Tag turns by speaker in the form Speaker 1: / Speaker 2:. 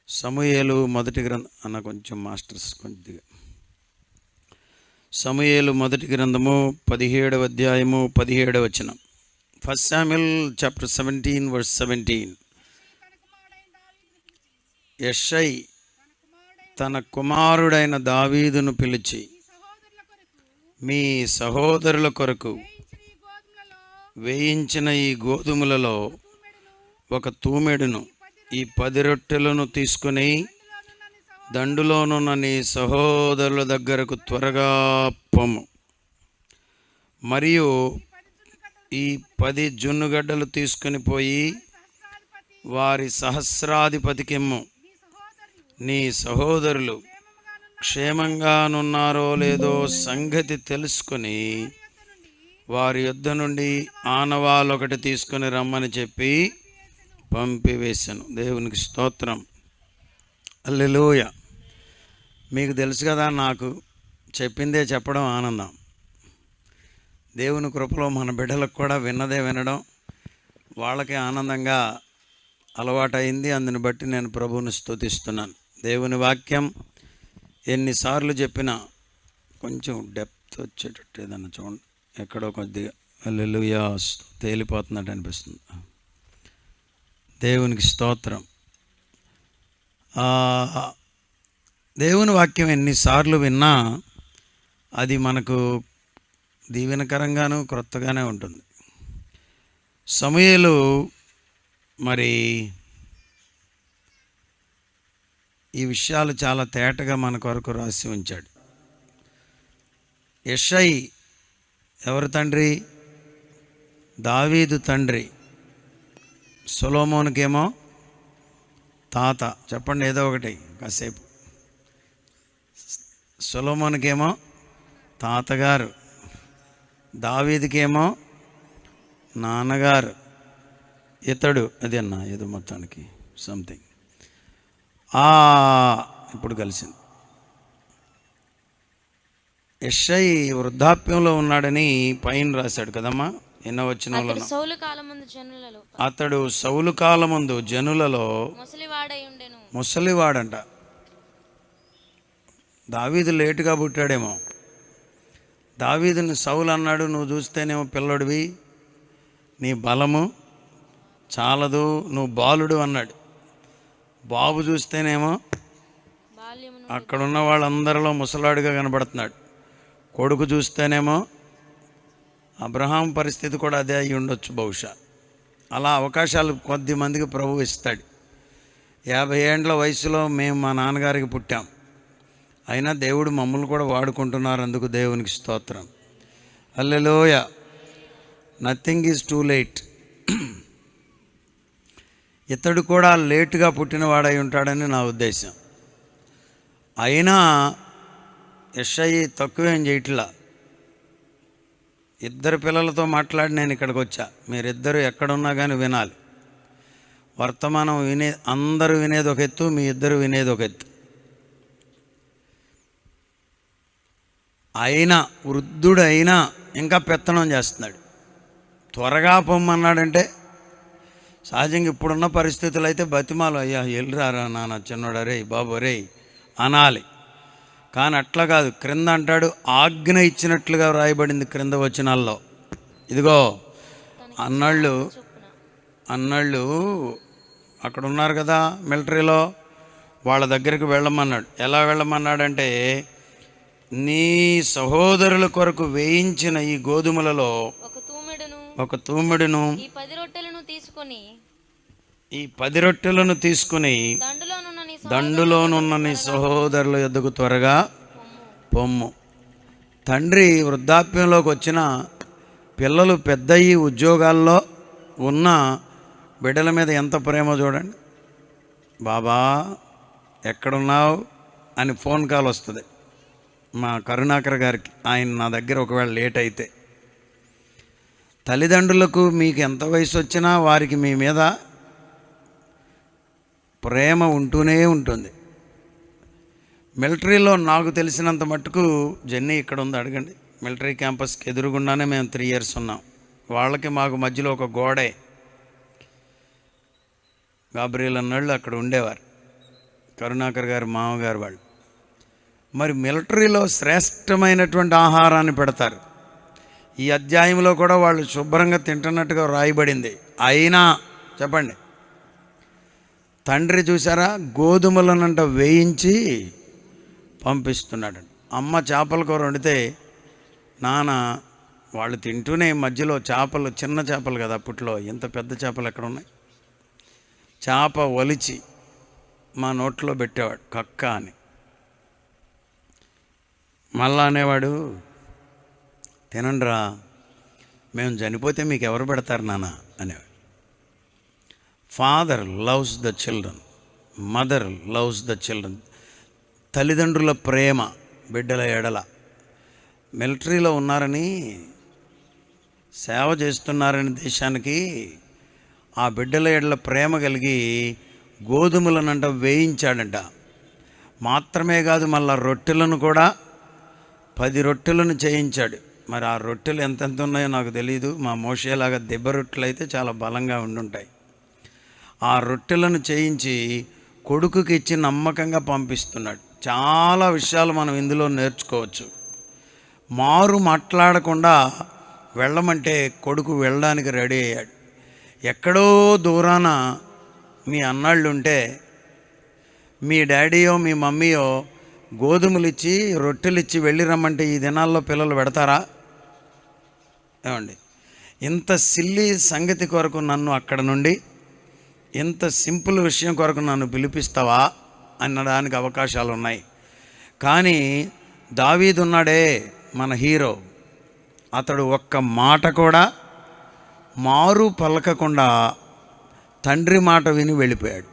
Speaker 1: సమూయేలు మొదటి గ్రంథం అన్న కొంచెం మాస్టర్స్ కొద్దిగా. సమూయేలు మొదటి గ్రంథము 17వ అధ్యాయము 17వ వచనం. 1 Samuel chapter 17 verse 17. యెషై తన కుమారుడైన దావీదును పిలిచి, మీ సహోదరుల కొరకు వేయించిన ఈ గోధుమలలో ఒక తూమెడును, ఈ 10 రొట్టెలను తీసుకుని దండులోనున్న నీ సహోదరుల దగ్గరకు త్వరగా పొమ్ము. మరియు ఈ 10 జున్నుగడ్డలు తీసుకుని పోయి వారి సహస్రాధిపతికిమ్ము. నీ సహోదరులు క్షేమంగానున్నారో లేదో సంగతి తెలుసుకొని వారి యొద్ద నుండి ఆనవాలొకటి తీసుకుని రమ్మని చెప్పి పంపివేశాను. దేవునికి స్తోత్రం. హల్లెలూయా. మీకు తెలుసు కదా, నాకు చెప్పిందే చెప్పడం ఆనందం. దేవుని కృపలో మన బిడ్డలకు కూడా విన్నదే వినడం వాళ్ళకి ఆనందంగా అలవాటైంది. అందుని బట్టి నేను ప్రభువుని స్తుతిస్తున్నాను. దేవుని వాక్యం ఎన్నిసార్లు చెప్పినా కొంచెం డెప్త్ వచ్చేటట్టు ఏదన్నా చూడండి. ఎక్కడో కొద్దిగా హల్లెలూయా తేలిపోతున్నట్టు అనిపిస్తుంది. దేవునికి స్తోత్రం. దేవుని వాక్యం ఎన్నిసార్లు విన్నా అది మనకు దీవెనకరంగాను క్రొత్తగానే ఉంటుంది. సమూయేలు మరి ఈ విషయాలు చాలా తేటగా మన కొరకు రాసి ఉంచాడు. యెషై ఎవరి తండ్రి? దావీదు తండ్రి. సొలొమోనుకేమో తాత. చెప్పండి ఏదో ఒకటి కాసేపు. సొలొమోనుకేమో తాతగారు, దావీదుకేమో నాన్నగారు. ఇతడు అది అన్న ఏదో మొత్తానికి సంథింగ్ ఇప్పుడు కలిసింది. యెషై వృద్ధాప్యంలో ఉన్నాడని పైన రాశాడు కదమ్మా. ఎన్నో వచనంలో అతడు సౌలు కాలమందు జనులలో ముసలివాడంట. దావీదు లేటుగా పుట్టాడేమో. దావీదుని సౌలు అన్నాడు, నువ్వు చూస్తేనేమో పిల్లడివి, నీ బలము చాలదు, నువ్వు బాలుడు అన్నాడు. బాబు చూస్తేనేమో అక్కడున్న వాళ్ళందరిలో ముసలాడుగా కనబడుతున్నాడు. కొడుకు చూస్తేనేమో అబ్రహాం పరిస్థితి కూడా అదే అయి ఉండొచ్చు బహుశా. అలా అవకాశాలు కొద్ది మందికి ప్రభువు ఇస్తాడు. 50 ఏండ్ల వయసులో మేము మా నాన్నగారికి పుట్టాం, అయినా దేవుడు మమ్మల్ని కూడా వాడుకుంటున్నారు. అందుకు దేవునికి స్తోత్రం. హల్లెలూయా. Nothing is too late. ఇతడు కూడా లేటుగా పుట్టినవాడై ఉంటాడని నా ఉద్దేశం. అయినా యెషై తక్కువేం చేయట్లా. 2 పిల్లలతో మాట్లాడి నేను ఇక్కడికి వచ్చా. మీరిద్దరూ ఎక్కడున్నా కానీ వినాలి. వర్తమానం అందరూ వినేది ఒక ఎత్తు, మీ ఇద్దరు వినేది ఒక ఎత్తు. అయినా వృద్ధుడైనా ఇంకా పెత్తనం చేస్తున్నాడు. త్వరగా పొమ్మన్నాడంటే సహజంగా ఇప్పుడున్న పరిస్థితులు అయితే బతిమాలు, అయ్యా వెళ్ళిరారా నాన్న చిన్నోడా రే బాబు రే అనాలి. కానీ అట్లా కాదు. క్రింద అంటాడు, ఆజ్ఞ ఇచ్చినట్లుగా వ్రాయబడింది క్రింద వచనాల్లో. ఇదిగో అన్నాళ్ళు అక్కడ ఉన్నారు కదా మిలిటరీలో, వాళ్ళ దగ్గరికి వెళ్ళమన్నాడు. ఎలా వెళ్ళమన్నాడంటే, నీ సహోదరుల కొరకు వేయించిన ఈ గోధుమలలో ఒక తూమెడును ఈ 10 రొట్టెలను తీసుకుని దండులోనున్న నీ సహోదరుల యొద్దకు త్వరగా పొమ్ము. తండ్రి వృద్ధాప్యంలోకి వచ్చిన పిల్లలు పెద్దయి ఉద్యోగాల్లో ఉన్న బిడ్డల మీద ఎంత ప్రేమ చూడండి. బాబా ఎక్కడున్నావు అని ఫోన్ కాల్ వస్తుంది మా కరుణాకర్ గారికి. ఆయన నా దగ్గర ఒకవేళ లేట్ అయితే, తల్లిదండ్రులకు మీకు ఎంత వయసు వచ్చినా వారికి మీ మీద ప్రేమ ఉంటూనే ఉంటుంది. మిలిటరీలో నాకు తెలిసినంత మట్టుకు, జెన్నీ ఇక్కడ ఉంది అడగండి, మిలిటరీ క్యాంపస్కి ఎదురుగుండానే మేము 3 years ఉన్నాం. వాళ్ళకి మాకు మధ్యలో ఒక గోడే. గాబ్రియల్ అన్నాళ్ళు అక్కడ ఉండేవారు. కరుణాకర్ గారు మామగారు వాళ్ళు. మరి మిలిటరీలో శ్రేష్టమైనటువంటి ఆహారాన్ని పెడతారు. ఈ అధ్యాయంలో కూడా వాళ్ళు శుభ్రంగా తింటున్నట్టుగా రాయబడింది. అయినా చెప్పండి, తండ్రి చూసారా గోధుమలనంట వేయించి పంపిస్తున్నాడు. అమ్మ చేపల కూర వండితే నాన్న వాళ్ళు తింటూనే మధ్యలో చేపలు, చిన్న చేపలు కదా అప్పట్లో, ఇంత పెద్ద చేపలు ఎక్కడ ఉన్నాయి, చేప ఒలిచి మా నోట్లో పెట్టేవాడు కక్క అని. మళ్ళా అనేవాడు, తినండిరా, మేము చనిపోతే మీకు ఎవరు పెడతారు నాన్న అనేవాడు. Father loves the children, mother loves the children. తల్లిదండ్రుల ప్రేమ బిడ్డల ఎడల. మిలిటరీలో ఉన్నారని, సేవ చేస్తున్నారని దేశానికి, ఆ బిడ్డల ఎడల ప్రేమ కలిగి గోధుమలనంట వేయించాడంట. మాత్రమే కాదు, మళ్ళా రొట్టెలను కూడా 10 రొట్టెలను చేయించాడు. మరి ఆ రొట్టెలు ఎంతెంత ఉన్నాయో నాకు తెలియదు. మా మోషేలాగా దెబ్బ రొట్టెలు అయితే చాలా బలంగా ఉండుంటాయి. ఆ రొట్టెలను చేయించి కొడుకుకి ఇచ్చి నమ్మకంగా పంపిస్తున్నాడు. చాలా విషయాలు మనం ఇందులో నేర్చుకోవచ్చు. మారు మాట్లాడకుండా వెళ్ళమంటే కొడుకు వెళ్ళడానికి రెడీ అయ్యాడు. ఎక్కడో దూరాన మీ అన్నాళ్ళు ఉంటే మీ డాడీయో మీ మమ్మీయో గోధుమలు ఇచ్చి రొట్టెలు ఇచ్చి వెళ్ళి రమ్మంటే ఈ దినాల్లో పిల్లలు పెడతారా? ఏమండి, ఇంత సిల్లీ సంగతి కొరకు నన్ను అక్కడ నుండి, ఇంత సింపుల్ విషయం కొరకు నన్ను పిలిపిస్తావా అనడానికి అవకాశాలు ఉన్నాయి. కానీ దావీదు ఉన్నాడే మన హీరో, అతడు ఒక్క మాట కూడా మారు పలకకుండా తండ్రి మాట విని వెళ్ళిపోయాడు.